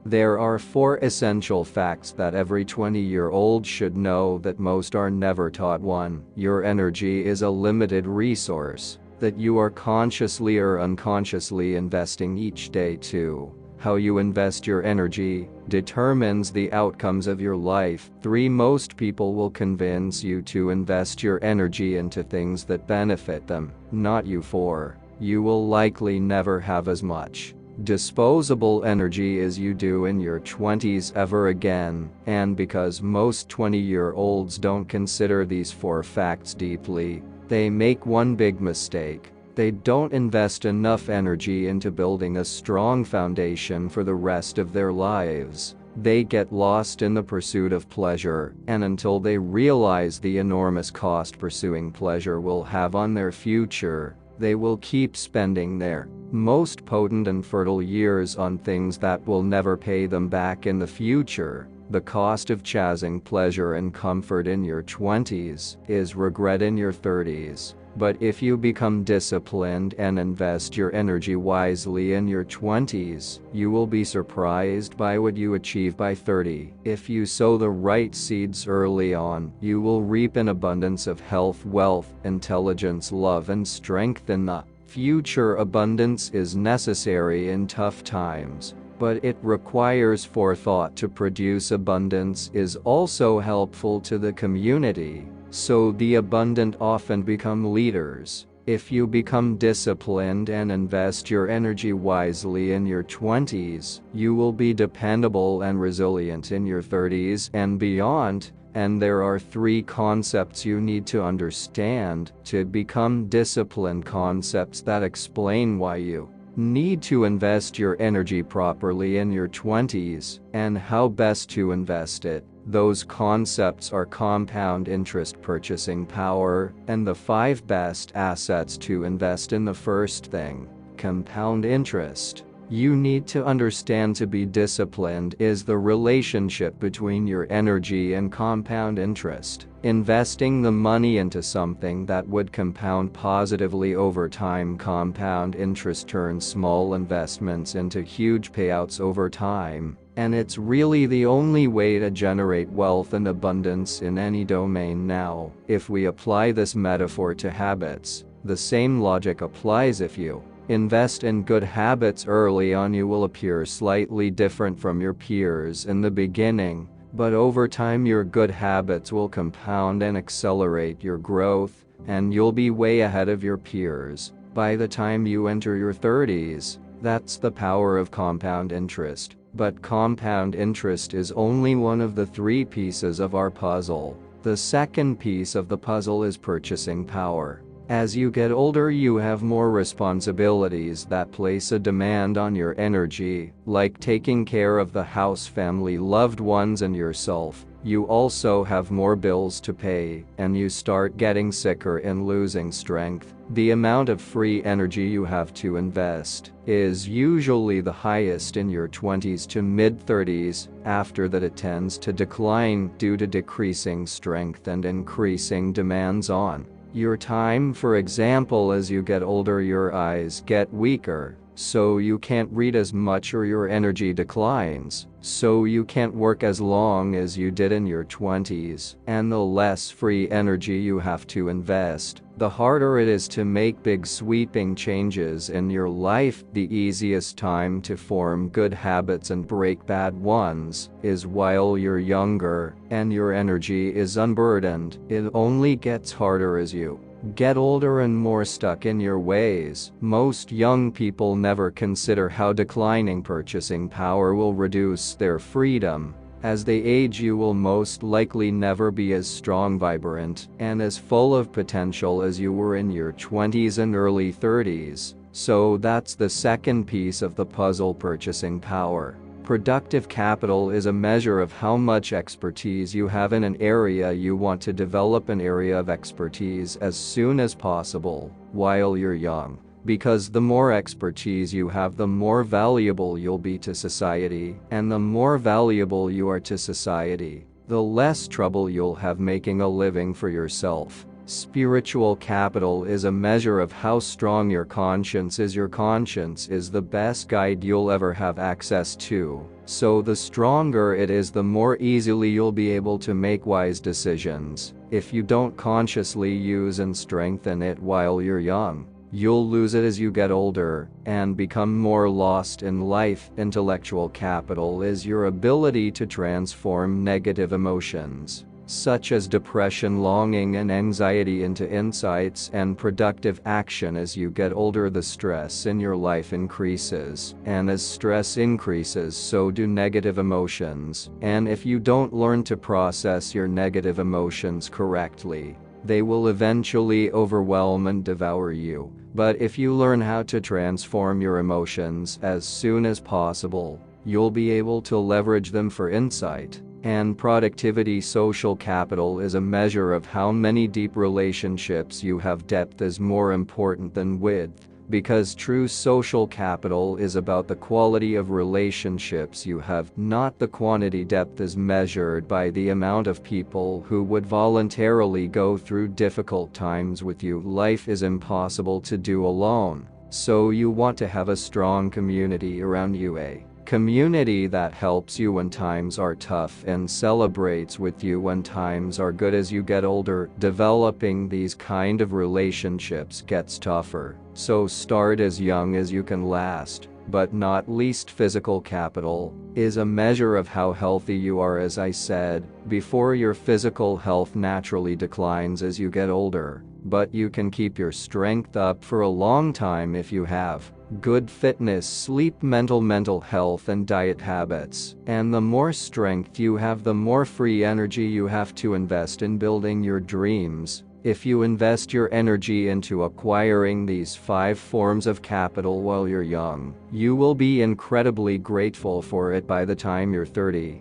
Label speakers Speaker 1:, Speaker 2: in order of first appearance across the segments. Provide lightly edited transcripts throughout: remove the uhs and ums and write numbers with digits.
Speaker 1: There are 4 essential facts that every 20-year-old should know that most are never taught. 1. Your energy is a limited resource that you are consciously or unconsciously investing each day. 2. How you invest your energy determines the outcomes of your life. 3. Most people will convince you to invest your energy into things that benefit them, not you. 4. You will likely never have as much disposable energy as you do in your 20s ever again, and because most 20-year-olds don't consider these 4 facts deeply, they make one big mistake. They don't invest enough energy into building a strong foundation for the rest of their lives. They get lost in the pursuit of pleasure, and until they realize the enormous cost pursuing pleasure will have on their future, they will keep spending their most potent and fertile years on things that will never pay them back in the future. The cost of chasing pleasure and comfort in your 20s is regret in your 30s. But if you become disciplined and invest your energy wisely in your 20s, you will be surprised by what you achieve by 30. If you sow the right seeds early on, you will reap an abundance of health, wealth, intelligence, love, and strength in the future. Abundance is necessary in tough times, but it requires forethought to produce. Abundance is also helpful to the community, so the abundant often become leaders. If you become disciplined and invest your energy wisely in your 20s, you will be dependable and resilient in your 30s and beyond. And there are 3 concepts you need to understand to become disciplined, concepts that explain why you need to invest your energy properly in your 20s, and how best to invest it. Those concepts are compound interest, purchasing power, and the 5 best assets to invest in. The first thing, compound interest. You need to understand to be disciplined is the relationship between your energy and compound interest. Investing the money into something that would compound positively over time. Compound interest turns small investments into huge payouts over time, and it's really the only way to generate wealth and abundance in any domain. Now, if we apply this metaphor to habits, the same logic applies. If you invest in good habits early on, you will appear slightly different from your peers in the beginning, but over time your good habits will compound and accelerate your growth, and you'll be way ahead of your peers by the time you enter your 30s. That's the power of compound interest. But compound interest is only one of the 3 pieces of our puzzle. The second piece of the puzzle is purchasing power. As you get older, you have more responsibilities that place a demand on your energy, like taking care of the house, family, loved ones, and yourself. You also have more bills to pay, and you start getting sicker and losing strength. The amount of free energy you have to invest is usually the highest in your 20s to mid-30s. After that, it tends to decline due to decreasing strength and increasing demands on your time. For example, as you get older, your eyes get weaker, so you can't read as much, or your energy declines, so you can't work as long as you did in your 20s. And the less free energy you have to invest, the harder it is to make big sweeping changes in your life. The easiest time to form good habits and break bad ones is while you're younger and your energy is unburdened. It only gets harder as you get older and more stuck in your ways. Most young people never consider how declining purchasing power will reduce their freedom. As they age, you will most likely never be as strong, vibrant, and as full of potential as you were in your 20s and early 30s. So that's the second piece of the puzzle, purchasing power. Productive capital is a measure of how much expertise you have in an area. You want to develop an area of expertise as soon as possible while you're young, because the more expertise you have, the more valuable you'll be to society, and the more valuable you are to society, the less trouble you'll have making a living for yourself. Spiritual capital is a measure of how strong your conscience is. Your conscience is the best guide you'll ever have access to. So the stronger it is, the more easily you'll be able to make wise decisions. If you don't consciously use and strengthen it while you're young, you'll lose it as you get older and become more lost in life. Intellectual capital is your ability to transform negative emotions, such as depression, longing, and anxiety, into insights and productive action. As you get older, the stress in your life increases, and as stress increases, so do negative emotions. And if you don't learn to process your negative emotions correctly, they will eventually overwhelm and devour you. But if you learn how to transform your emotions as soon as possible, you'll be able to leverage them for insight and productivity. Social capital is a measure of how many deep relationships you have. Depth is more important than width, because true social capital is about the quality of relationships you have, not the quantity. Depth is measured by the amount of people who would voluntarily go through difficult times with you. Life is impossible to do alone, so you want to have a strong community around you, a community that helps you when times are tough and celebrates with you when times are good. As you get older, developing these kind of relationships gets tougher, so start as young as you can. Last but not least, physical capital is a measure of how healthy you are. As I said before, your physical health naturally declines as you get older, but you can keep your strength up for a long time if you have good fitness, sleep, mental health, and diet habits. And the more strength you have, the more free energy you have to invest in building your dreams. If you invest your energy into acquiring these 5 forms of capital while you're young, you will be incredibly grateful for it by the time you're 30.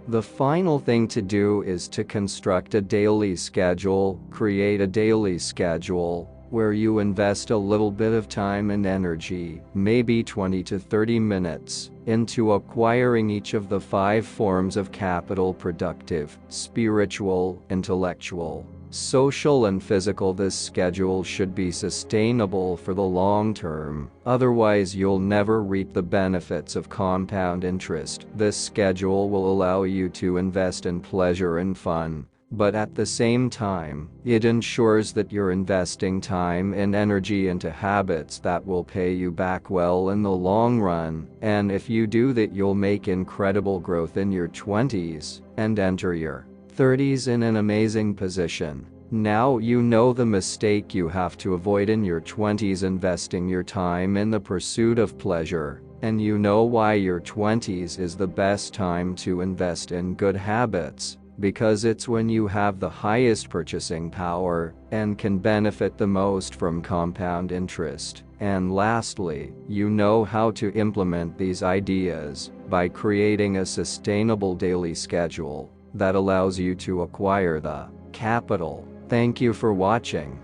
Speaker 1: The final thing to do is to construct a daily schedule. Create a daily schedule where you invest a little bit of time and energy, maybe 20 to 30 minutes, into acquiring each of the 5 forms of capital: productive, spiritual, intellectual, social, and physical. This schedule should be sustainable for the long term, otherwise you'll never reap the benefits of compound interest. This schedule will allow you to invest in pleasure and fun, but at the same time, it ensures that you're investing time and energy into habits that will pay you back well in the long run. And if you do that, you'll make incredible growth in your 20s and enter your 30s in an amazing position. Now you know the mistake you have to avoid in your 20s: investing your time in the pursuit of pleasure. And you know why your 20s is the best time to invest in good habits, because it's when you have the highest purchasing power and can benefit the most from compound interest. And lastly, you know how to implement these ideas by creating a sustainable daily schedule that allows you to acquire the capital. Thank you for watching.